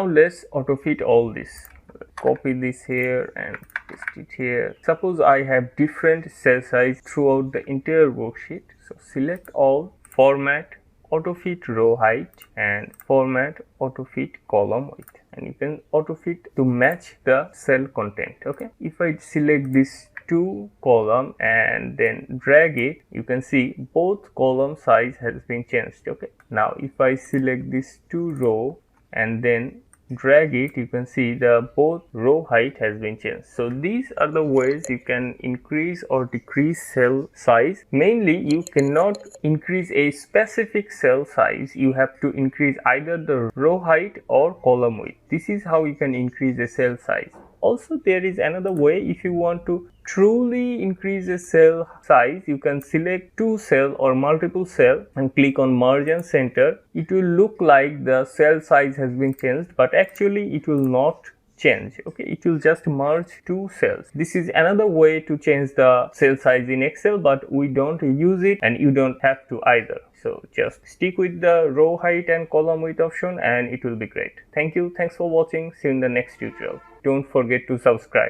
Now let's auto fit all this. Copy this here and paste it here. Suppose I have different cell size throughout the entire worksheet. So select all, format Autofit Row Height and format Autofit Column Width, and you can auto fit to match the cell content. Okay, if I select this two column and then drag it, you can see both column size has been changed. Okay, now if I select this two row and then drag it, you can see the both row height has been changed. So these are the ways you can increase or decrease cell size. Mainly you cannot increase a specific cell size, you have to increase either the row height or column width. This is how you can increase the cell size. Also, there is another way. If you want to truly increase the cell size, you can select two cell or multiple cell and click on merge and center. It will look like the cell size has been changed, but actually it will not change. Okay, it will just merge two cells. This is another way to change the cell size in Excel, but we don't use it and you don't have to either. So just stick with the row height and column width option and it will be great. Thank you. Thanks for watching. See you in the next tutorial. Don't forget to subscribe.